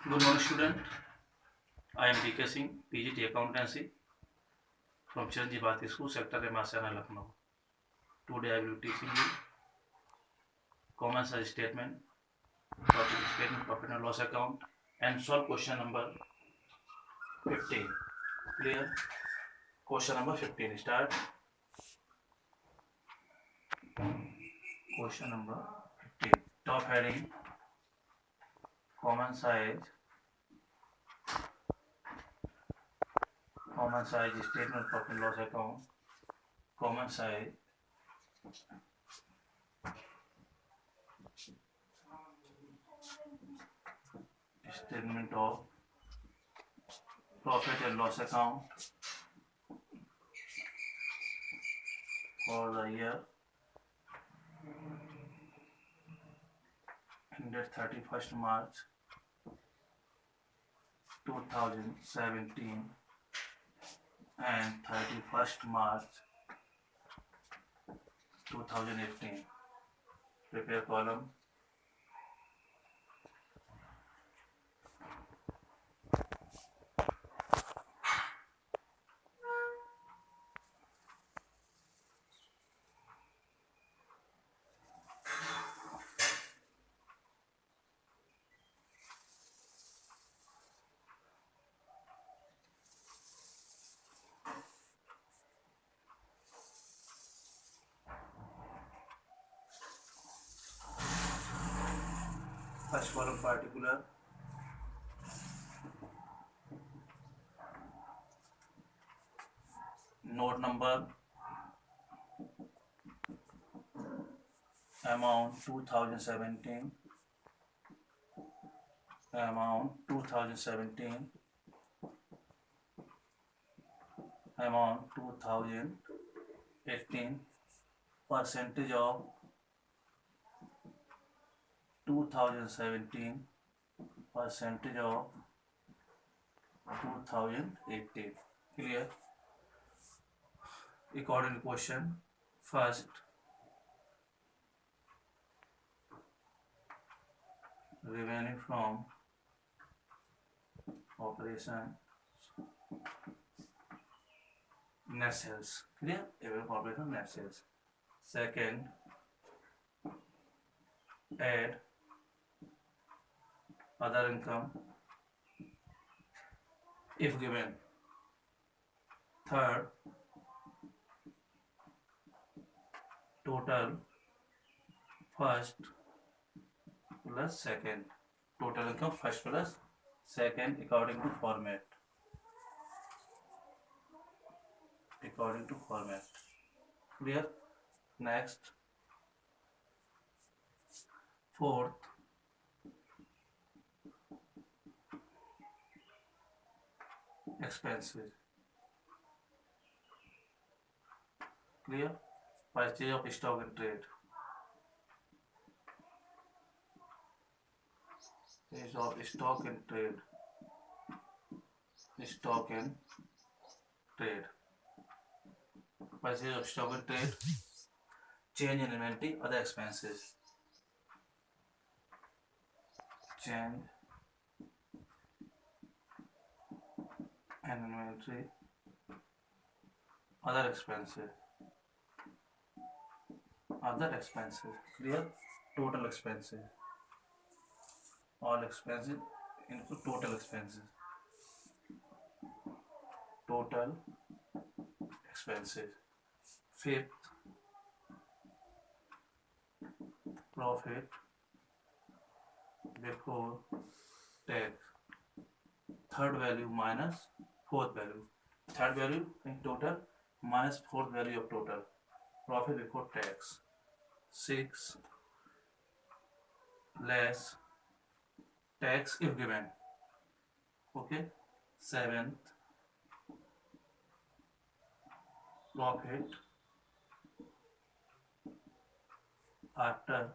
Good morning, student. I am DK Singh, PGT Accountancy from Chiranjeev Bharati School, Sector Masana, Lucknow. Today I will be teaching you common size statement, profit and loss account, and solve question number 15. Clear? Question number 15. Start. Question number 15. Top heading: common size statement, profit and loss account. Common size statement of profit and loss account for the year ended 31st March 2017 and 31st March 2018. Prepare column. First column particular. Note number, amount 2017, amount 2017, amount 2018, percentage of 2017, percentage of 2018. Clear? According to question, first revenue from operation, net sales. Clear? Revenue from operation, net sales. Second, add other income if given. Third, total first plus second. Total income first plus second according to format. According to format. Clear? Next, fourth, expenses. Clear? Purchase of stock and trade. Purchase of stock and trade. Stock and trade. Purchase of stock and trade. Change in inventory, other expenses. Change and inventory, other expenses. Other expenses. Clear? Total expenses. All expenses into total expenses. Total expenses. Fifth, profit before tax. Third value minus fourth value. Third value in total minus fourth value of total. Profit before tax. 6 less tax if given. Okay. 7th, profit after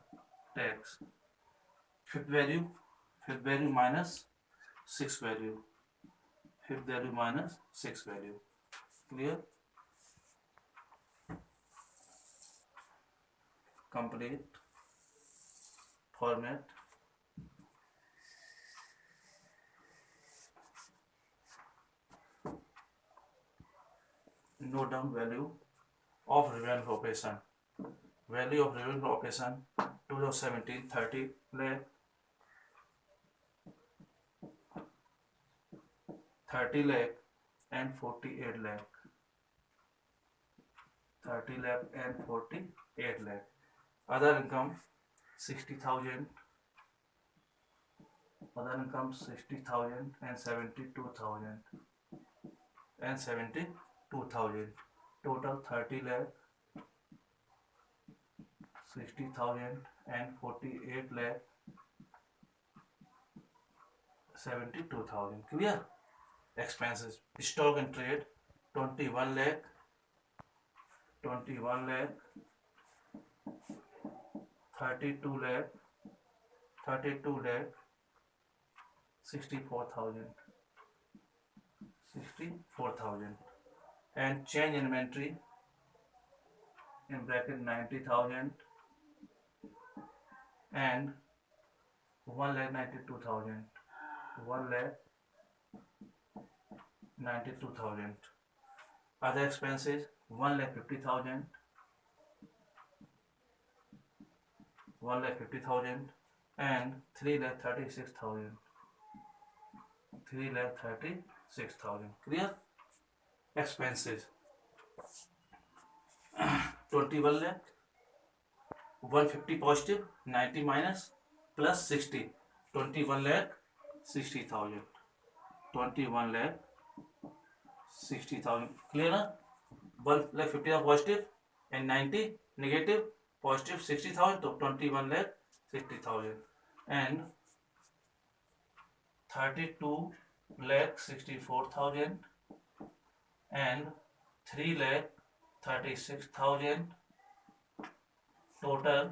tax. Fifth value minus sixth value. Fifth value minus sixth value. Clear? Complete format. note down value of revenue operation. Value of revenue operation 2017 30 lakh, 30 lakh and 48 lakh, 30 lakh and 48 lakh. Other income 60,000, other income 60,000 and 72,000 and 72,000. Total 30 lakh, 60,000 and 48 lakh, 72,000. Clear? Expenses. Stock and trade 21 lakh, 21 lakh, 32 lakh, 32 lakh, 64,000, 64,000. And change inventory in bracket 90,000 and 1,92,000, 1,92,000. Other expenses 1,50,000, 1,50,000 and 3,36,000, 3,36,000. Clear? Expenses 21 lakh, 150 positive, 90 minus, plus 60, 21 lakh 60,000, 21 lakh 60,000. Clear na? 1 lakh 50 positive and 90 negative, positive 60,000, so 21 lakh 60,000 and 32 lakh 64,000 and 3 lakh 36,000. Total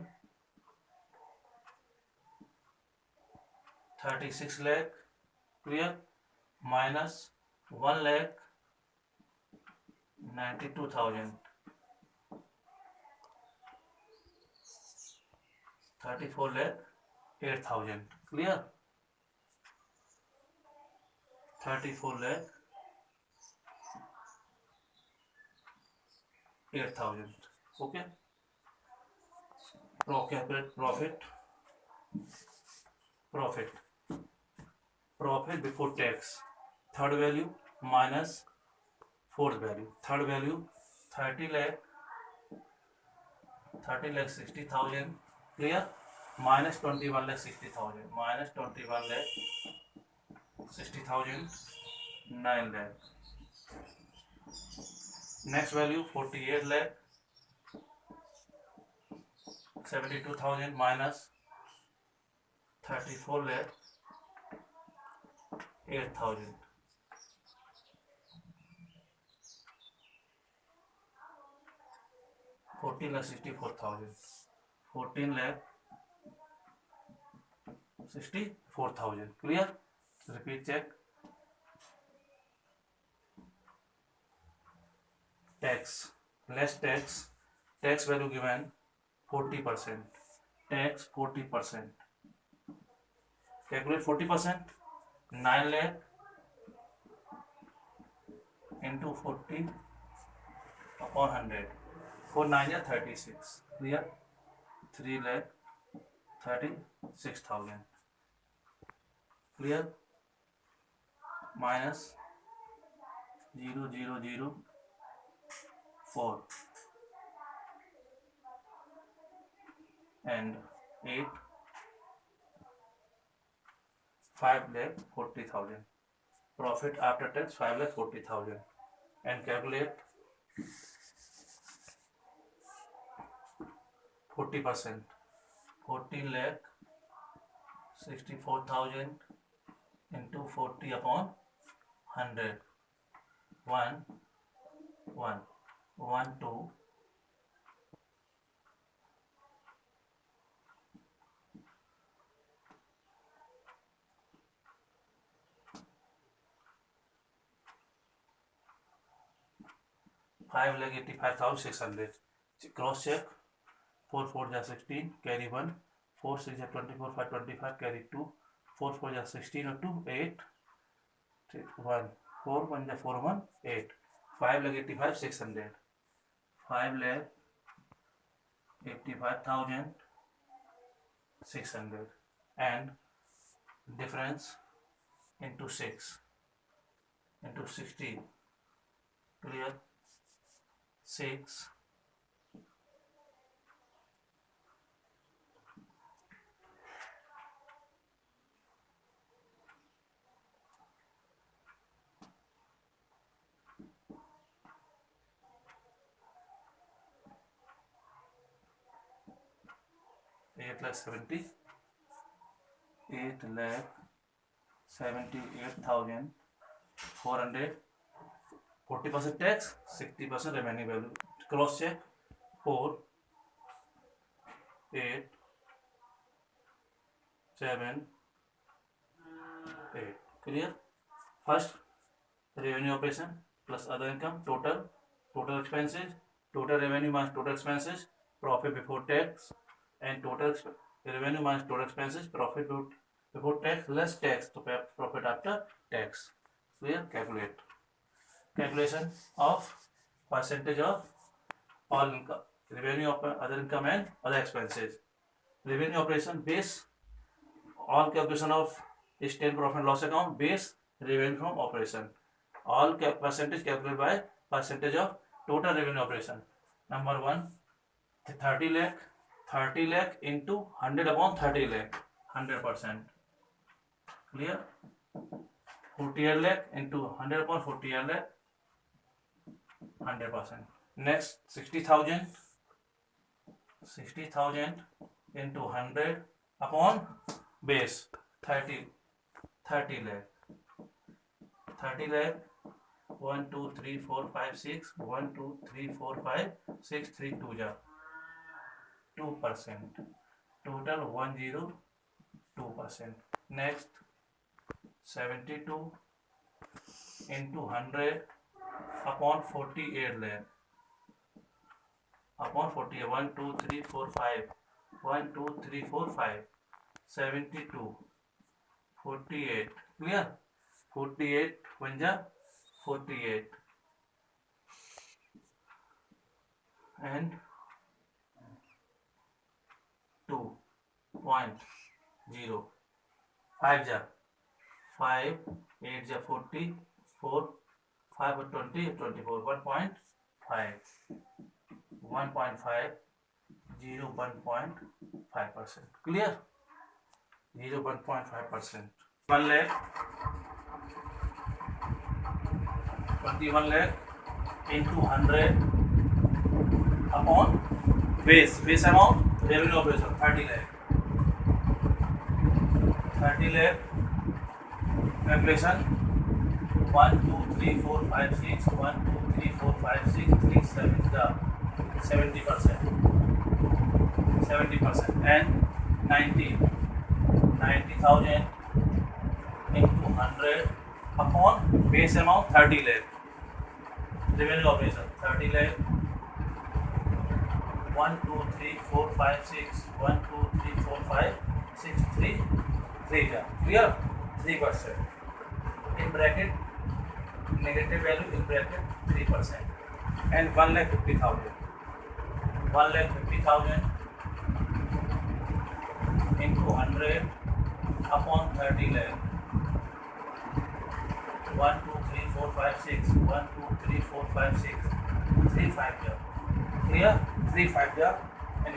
36 lakh. Clear? Minus 1 lakh 92,000, 34 lakh 8,000. Clear? 34 lakh 8,000. Okay. Calculate profit. Profit before tax. Third value minus fourth value. Third value 30 lakh 60,000. Clear? Minus 21 lakh 60,000. Minus 21 lakh 60,000. 9 lakh. Next value 48 lakh 72,000 minus 34 lakh 8,000. 14 lakh 64,000. 14 lakh 64,000. Clear? Repeat check. Tax. Less tax. Tax value given 40%. Tax 40%. Calculate 40%. 9 lakh into 40 upon 100. 4 9 are 36. Clear? 3 lakh 36,000. Clear? Minus 0,004 and 8 5 lakh 40,000. Profit after tax 5 lakh 40,000. And calculate 40%. 14 lakh 64,000 into 40 upon 100. 1 2 5,85,600. Cross check. 4 4 is 16, carry 1. 4 6 is 24, 5 25, carry 2. 4 4 is 16 or 2, 8. 1. 4 1 is 4 1, 8. 5,85,600, 5,85,600, and difference into 6 into 60. Clear? 6 8,78,400. 40% tax, 60% remaining value. Cross check. 4, 8, 7, 8. Clear? First, revenue operation plus other income, total expenses, total revenue minus total expenses, profit before tax, and total revenue minus total expenses, profit before tax less tax, to profit after tax. Clear? Calculation of percentage of all income, revenue of other income and other expenses. Revenue operation base all calculation of stand profit and loss account base revenue from operation. All percentage calculated by percentage of total revenue operation. Number 1, 30 lakh into 100 upon 30 lakh, 100%. Clear? 48 lakh into 100 upon 48 lakh, 100%. Next, 60,000 into 100 upon base 30 lakh. 30 lakh, 1 2 3 4 5 6, 1 2 3 4 5 6, 3 2 ja 2%. Total 102%. Next, 72 into 100 upon 48 lakh. Upon 48, 1 2 3 4 5, 1 2 3 4 5, 72, 48. Clear? 48 1 ja 48, and 2.0. 5 ja 5, 8 ja 40, 4 5 20 24, 1.5, 1.5%. Clear? 1.5%. 1 lakh, 21 lakh into 100 upon base amount revenue operation 30 lakh. 30 lakh calculation 1 2 3 4 5 6, 1 2 3 4 5 6, 3 7 the 70%, and 90,000 into 100 upon base amount 30 lakh. Revenue operation 30 lakh, 1 2 3 4 5 6, 1 2 3 4 5 6, 3 ja. Clear? 3%. In bracket negative value, in bracket 3%, and 1,50,000. 1,50,000 into 100 upon 30 lakh. 1 2 3 4 5 6, 1 2 3 4 5 6, 3 5 ja. Clear? 3 5 ja, and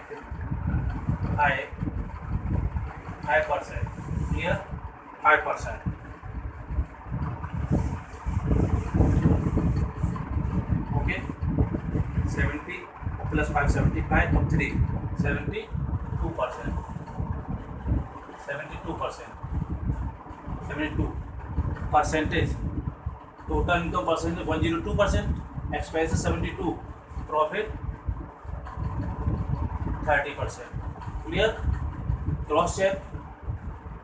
high percent. Clear? 5%. Okay. 70 plus 5, 75 of 3, 72%. 72 percentage. Total income percentage 102%, expenses 72, profit 30%. Clear? Cross check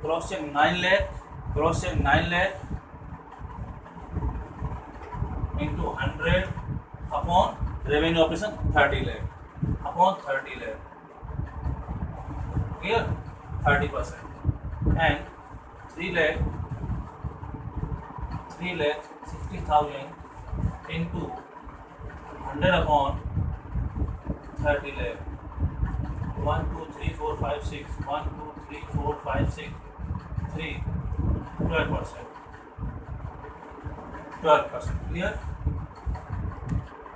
9 lakh, into 100 upon revenue operation 30 lakh upon 30 lakh. Clear? 30%. And 3 lakh 60,000 into 100 upon 30 lakh. 1 2 3 4 5 6 1 2 3 4 5 6 3 12%. 12%. Clear?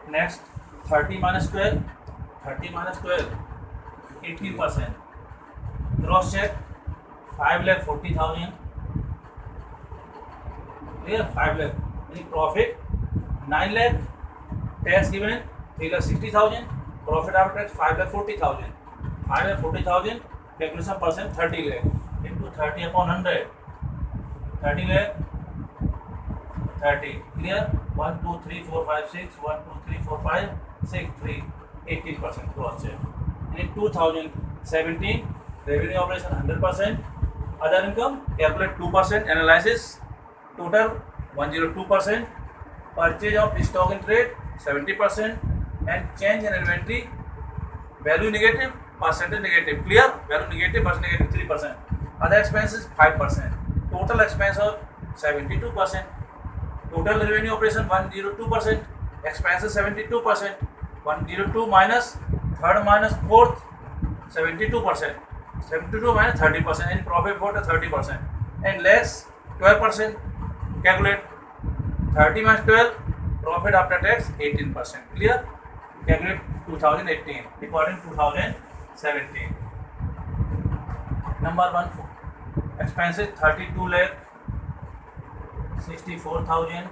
Next, 30 minus 12. 30 minus 12, 18%. Gross check 5,40,000. Clear? 5 lakh. Any profit 9 lakh. Tax given 3,60,000. Profit after tax 5,40,000. 5,40,000. Calculation percent 30 lakh into 30 upon 100. 30 lakh. 30. Clear? 1 2 3 4 5 6 1 2 3 4 5 6 3 18% gross check. In 2017 revenue operation 100%. Other income calculate 2%. Analysis total 102%. Purchase of stock in trade 70%. And change in inventory value negative, percentage negative. Clear? Value negative, percentage negative 3%. Other expenses 5%. Total expense of 72%. Total revenue operation 102%. Expenses 72%. 102 minus third minus fourth 72%. 72 minus 30%. And profit before 30%. And less 12%. Calculate 30 minus 12. Profit after tax 18%. Clear? Calculate 2018. Important 2017. Number 1. Expenses 32 lakh 64,000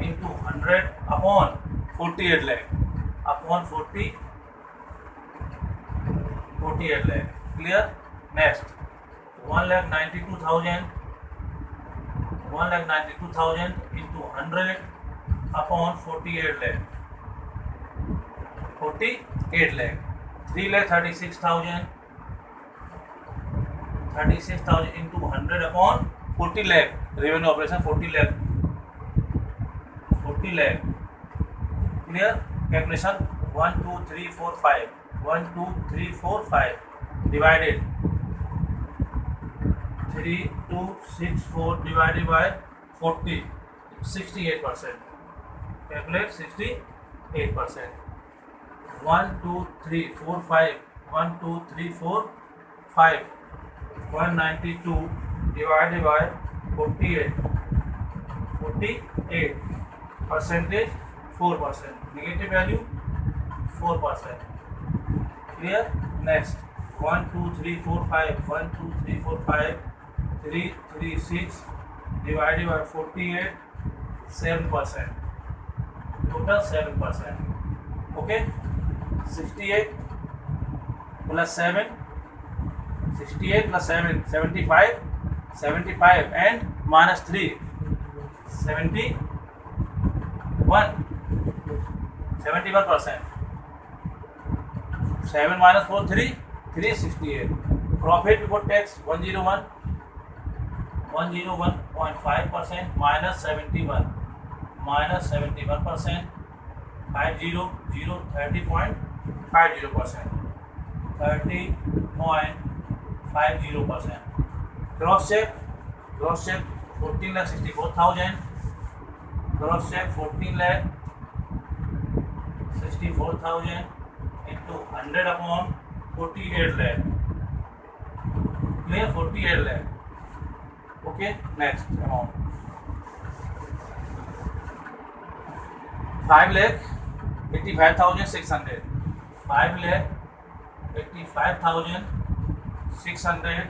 into 100 upon 48 lakh. Upon 48 lakh. Clear? Next, 1,92,000. 1,92,000 into 100 upon 48 lakh. 48 lakh. 3,36,000. 36,000 into 100 upon 40 lakh. Revenue operation 40 lakh. 40 lakh. Clear? Calculation 1 2 3 4 5. 1 2 3 4 5 divided 3 2 6 4 divided by 40. 68%. Calculate 68%. 1 2 3 4 5. 1 2 3 4 5. 192 divided by 48. 48. Percentage 4%. Negative value 4%. Clear? Next, 1 2 3 4 5. 1 2 3 4 5. 3 3 6 divided by 48. 7%. Total 7%. Okay? 68 plus 7. 68 plus 7. 75. 75 and minus 3. 71%. 7 minus 4 3. 368. Profit before tax 101. 101.5% minus 71. Minus 71%. 50 30.50%. 30.50%. Gross check 14,64,000. Gross check 14,64,000 into 100 upon 48 lakh. Clear? 48 lakh. Okay. Next amount 5 lakh 85,600. 5 lakh 85,600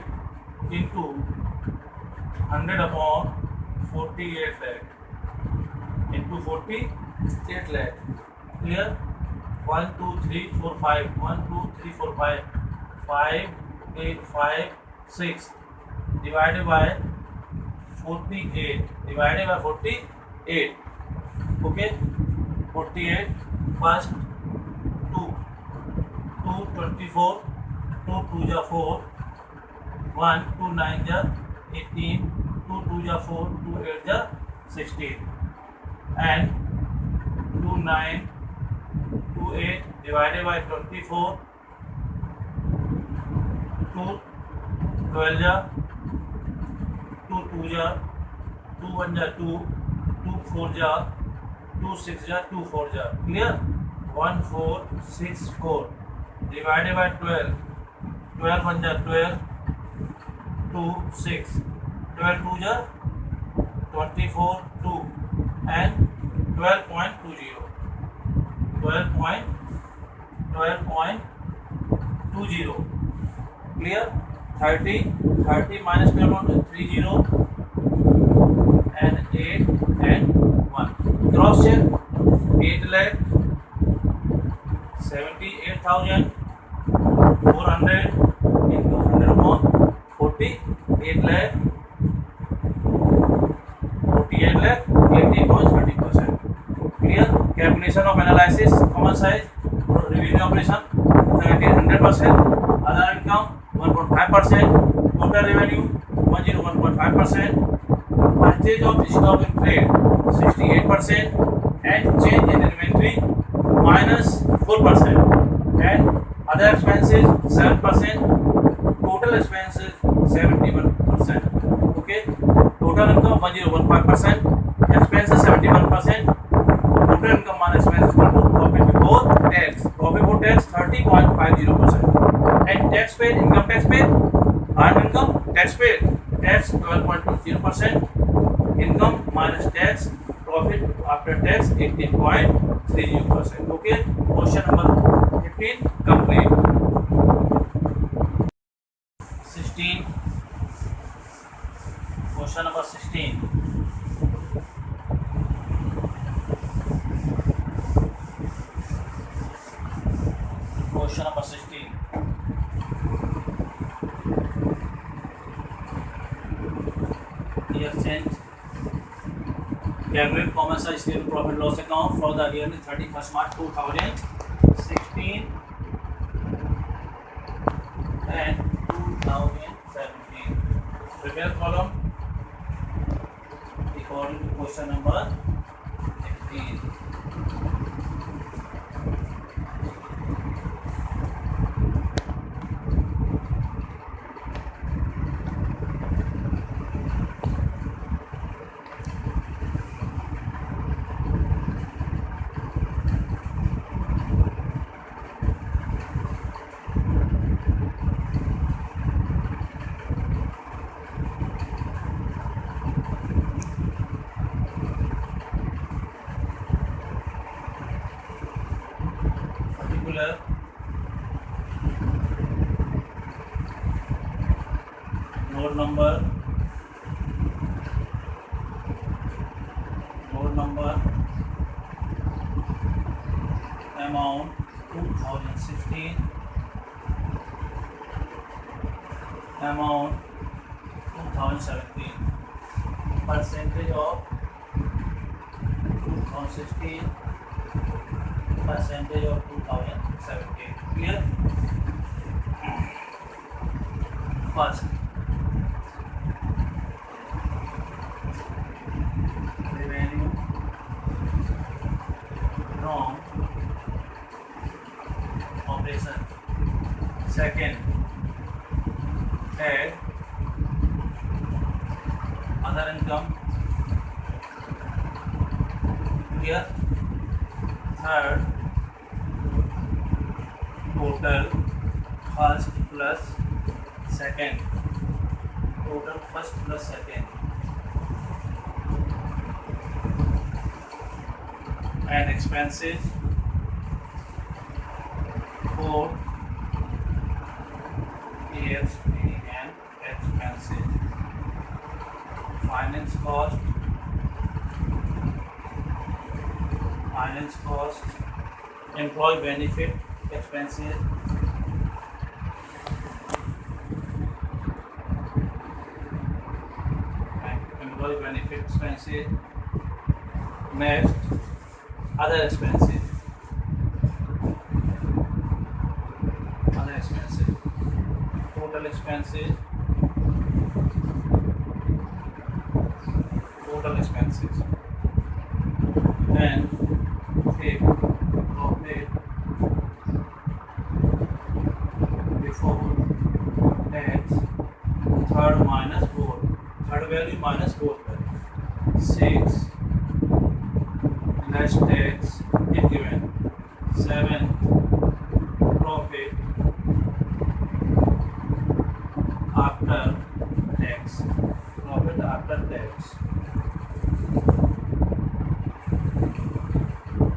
into 100 upon 48 lakh into 48 lakh. Clear? 1 2 3 4 5. 1 2 3 4 5. 5 8 5 6 divided by 48. Divided by 48. Okay? 48 first 2 24. 2 2 ja 4. 1 2 9 ja 18. 2 2 ja 4. 2 8 ja 16. And 2 9 2 8 divided by 24. 2 12 ja 2 2 ja 2 1 ja 2. 2 4 ja 2 6 जा 2 4 जा, clear. 1 4 6 4 divided by 12, 12 1 जा 12, 2 6, 12 2 जा 24 2 and 12.20, 12.20, clear. 30 minus 12 30 and 8 and 1. Cross check. 8,78,400 into 100 upon 40, 80.30%. Clear. Calculation of analysis, common size, revenue operation 100%, other income 1.5%, total revenue 101.5%, purchase of stock in trade 68%, and change in inventory minus 4%, and other expenses 7%, total expenses 71%. Okay, total income 1015%, expenses 71%, total income minus expenses equal to profit before tax. Profit before tax 30.50%, and tax paid, income tax paid, earned income, tax paid, tax 12.20%, income minus tax, profit after tax 18.30%. Okay, question number 15 complete. 16, question number 16. Question number 16. Year change. Calculate common size statement profit loss account for the year 31st March 2016 and 2017. Prepare column according to question number 16. Note number, amount 2016, amount 2017, percentage of 2016, percentage of 2017. Clear? First, revenue from operation. Second, add other income. Clear? Third, total first plus second, total first plus second, and expenses. Fourth, ASP and expenses. Finance cost, employee benefit expenses, employee benefit expenses. Next, other expenses. Total expenses. Then fifth, profit before tax. Third minus fourth. Third value minus fourth value. 6. Less tax. Profit after tax.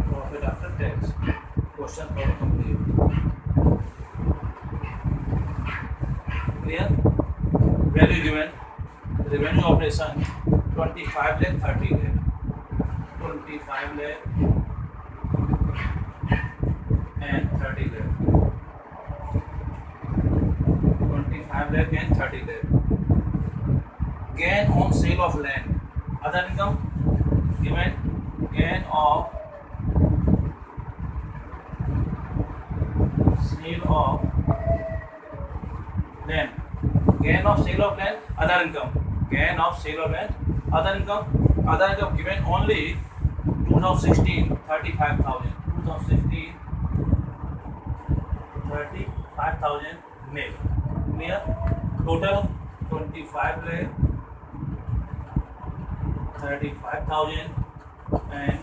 Profit after tax. Question for complete. Clear? Value given. Revenue operation 25 lakh, 30 lakh. 25 lakh and 30 lakh. 25 lakh and 30 lakh. Gain on sale of land. Other income given. Gain of sale of land. Gain of sale of land. Other income. Gain of sale of land. Other income. Other income given only 2016 35,000. 2016 35,000 nil. Clear? Total 25 lakh, 35,000 and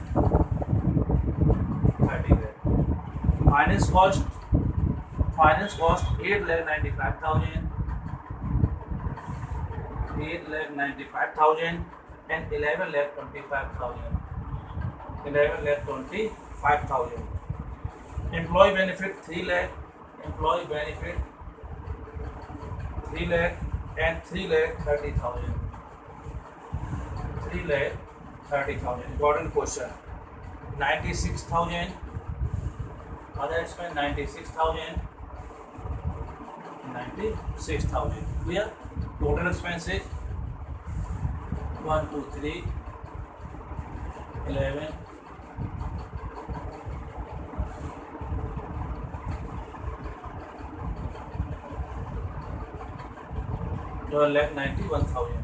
30 lakh. Finance cost 8 lakh 95,000, 8 lakh 95,000 and 11 lakh 25,000. 11 lakh 25,000. Employee benefit 3 lakh. Employee benefit 3 lakh and 3 lakh 30,000. 3 lakh 30,000. Important question. 96,000. Other expense 96,000. 96,000. Clear? Total expenses 1, 2, 3, 11. 12,91,000.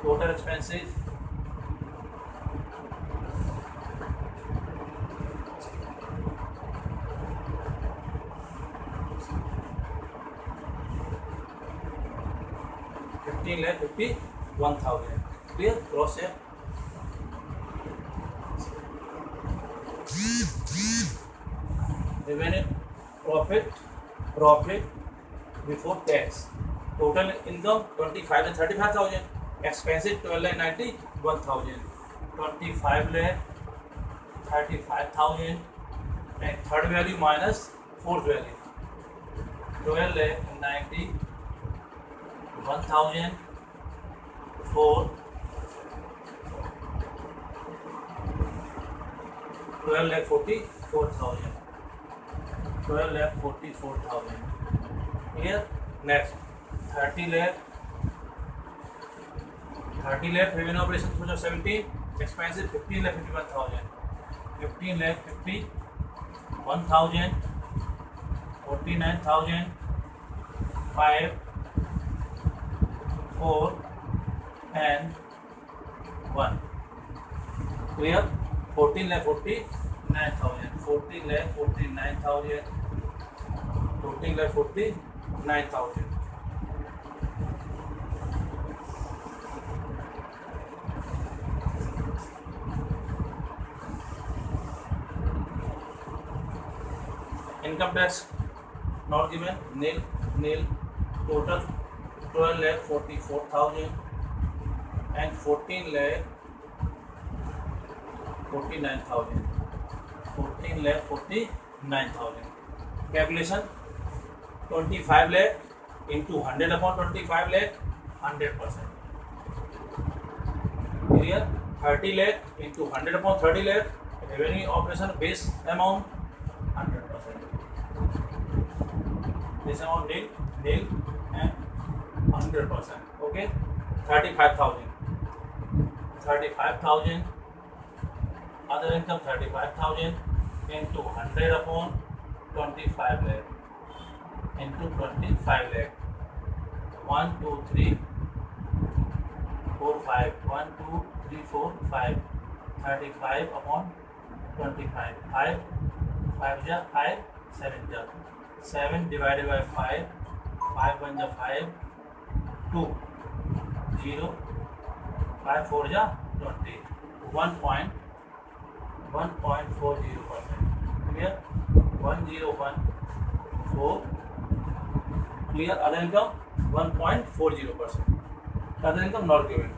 Total expenses 15,51,000. Clear? Cross check. Revenue, profit before tax. Total income 25 lakh 35,000. Expenses 12 lakh 91,000. 25 lakh 35,000 and third value minus fourth value. 12 lakh 91,000 for 12 lakh 44,000. 12 lakh 44,000. Here next 30 lakh revenue operation 2017. Expenses 15 lakh 51,000. 15 lakh 51,000. 49,000. 5, 4 and 1. Clear? 14 lakh 49,000. 14 lakh 49,000. 14 lakh 49,000. Income tax not given, nil. Total 12 lakh 44,000 and 14 lakh 49,000. 14 lakh 49,000. Calculation 25 lakh into 100 upon 25 lakh 100%. Clear? 30 lakh into 100 upon 30 lakh revenue operation base amount 100%. This amount nil and 100%. Okay? 35,000. 35,000. Other income 35,000 into 100 upon 25 lakh into 25 lakh. 1, 2, 3, 4, 5. 1, 2, 3, 4, 5. 35 upon 25. 5 ja 5, 7 ja 7 divided by 5. 5 1 ja 5. 2 0 5 4 ja 20. 1.40%. Clear? 1014 Clear? Other income 1.40%. Other income not given.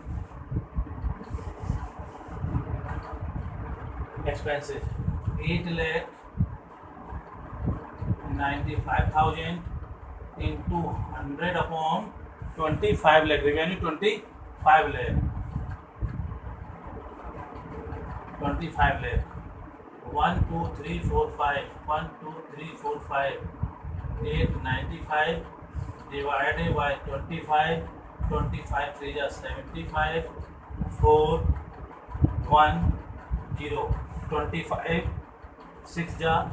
Expenses 8,95,000 into 100 upon 25 lakh. Revenue 25 lakh. 25 lakh. 1, 2, 3, 4, 5. 1, 2, 3, 4, 5. 895 divided by 25. 25 3 is 75. 4 1 0. 25 6 ja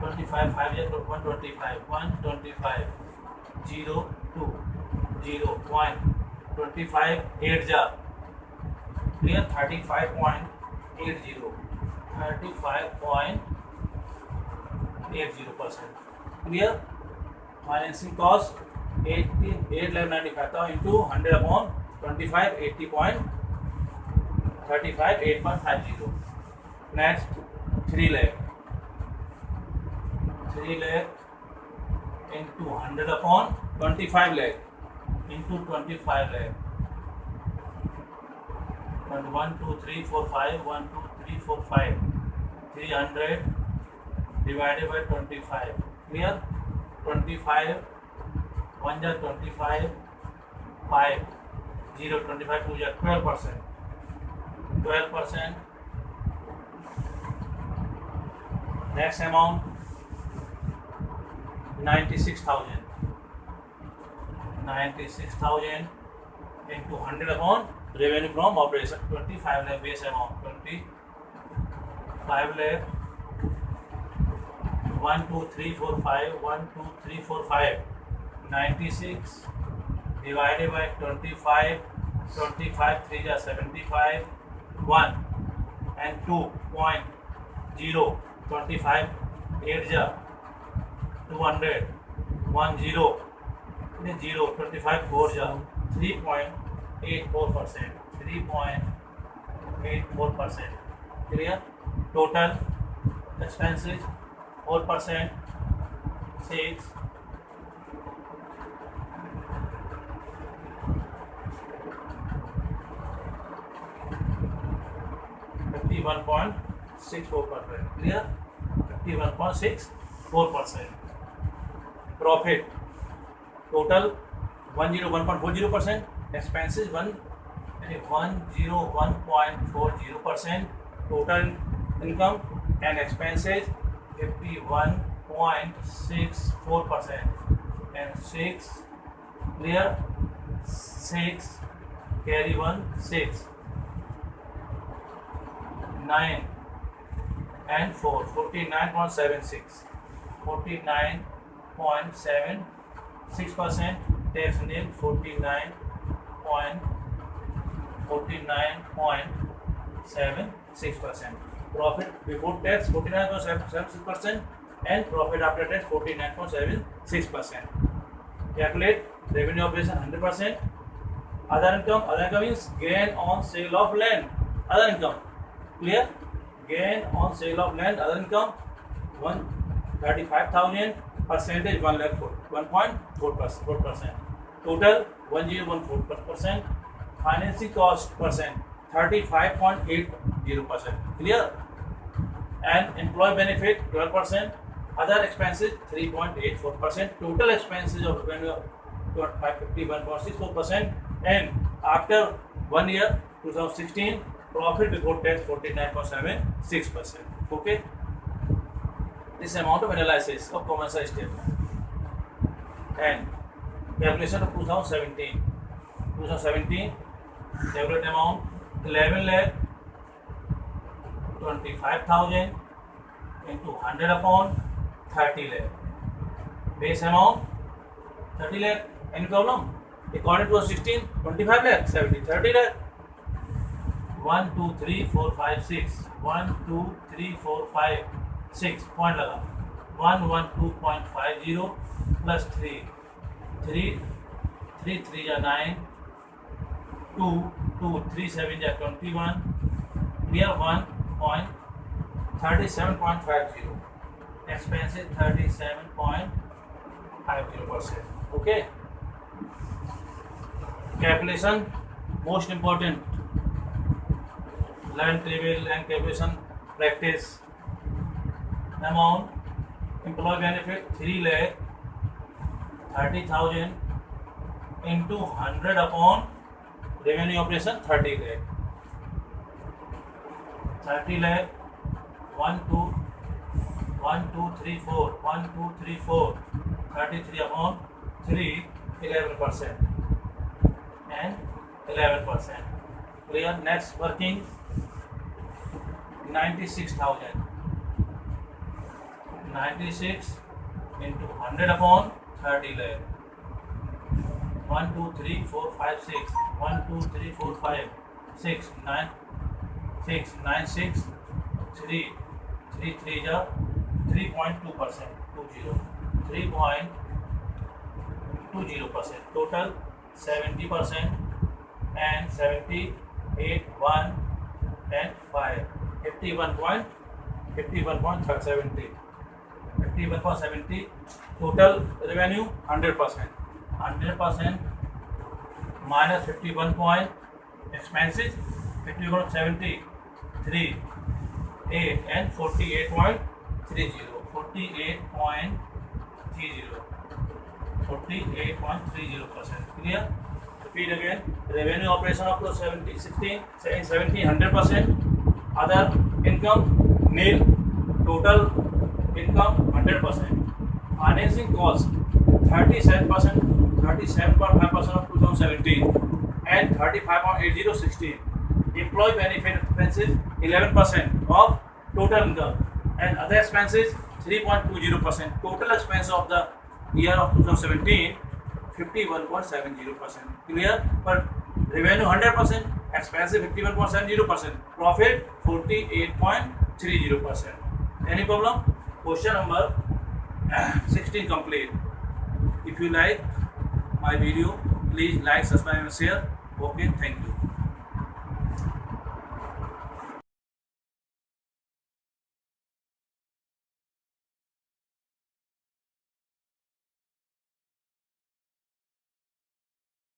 25 5 ja 125 125 0 2 0 1 25 8 ja clear 35.80 35.80%. Clear? Financing cost 8,95,000 into 100 upon 25 80.35 8.50. Next 3 lakh. 3 lakh into 100 upon 25 lakh into 25 lakh. 1 2 3 4 5 1 2 3 4 5 300 divided by 25. Clear? 25 1 ja 25 5 0 25 2 ja 12%. 12%. Next amount 96,000. 96,000 into 100 upon revenue from operation 25 lakh base amount 25 lakh 1 2 3 4 5 1 2 3 4 5 96 divided by 25 25 3 is 75 1 and 2.0 25 8 is 200 1 0 0 25 4 is 3.84%. 3.84%. Clear? Total expenses 4%. 6 51.64%. Clear? 51.64%. Profit total 101.40%. Expenses 101.40%. Total income and expenses 51.64% and 6. Clear? 6 carry 1 6 9 and 4 49.76 49.76%. Tax nil 49.76%. Profit before tax 49.76% and profit after tax 49.76%. Calculate revenue operation 100%. Other income is gain on sale of land. Other income. Clear? Gain on sale of land. Other income 135,000. Percentage 1.4%. Total 1014%. Financing cost percent 35.80%. Clear? And employee benefit 12%. Other expenses 3.84%. Total expenses of revenue 51.64%. And after 1 year 2016 profit before tax 49.76%. Okay. This amount of analysis of common size statement and calculation of 2017. 2017 tablet amount 11,25,000 into 100 upon 30 lakh. Base amount 30 lakh. Any problem? According to 16, 25 lakh, 70, 30 lakh. 1 2 3 4 5 6 1 2 3 4 5 6 point लगा 112.50 plus 3 3 3 3 या 9 2 2 3 7 या 21 clear 1.37.50 expenses 37.50 50%. Okay. Calculation, most important. Learn trivial and calculation practice. Amount, employee benefit 3,30,000 into 100 upon revenue operation 30 lakh. 30 lakh 1 2 3 4 1 2 3 4 33 upon 3 11% and 11%. Clear. Next working 96,000. 96 into 100 upon 30 lakh. 1 2 3 4 5 6 1 2 3 4 5 6 9 6 9 6 3 3 3 ja 3.2%. 3.20%. Total 70% and 78 1 and 5 51.70. Total revenue 100%. 100% minus 51 point expenses 50.73 8 and 48.30. 48.30%. Clear. Repeat again. Revenue operation up to 100%. Other income nil. Total income 100%. Financing cost 37.5% of 2017 and 35.8016. Employee benefit expenses 11% of total income and other expenses 3.20%. Total expense of the year of 2017 51.70%. Clear. But revenue 100%, expenses 51.70%, profit 48.30%. Any problem? Question number 16 complete. If you like my video, please like, subscribe and share. Okay, thank you.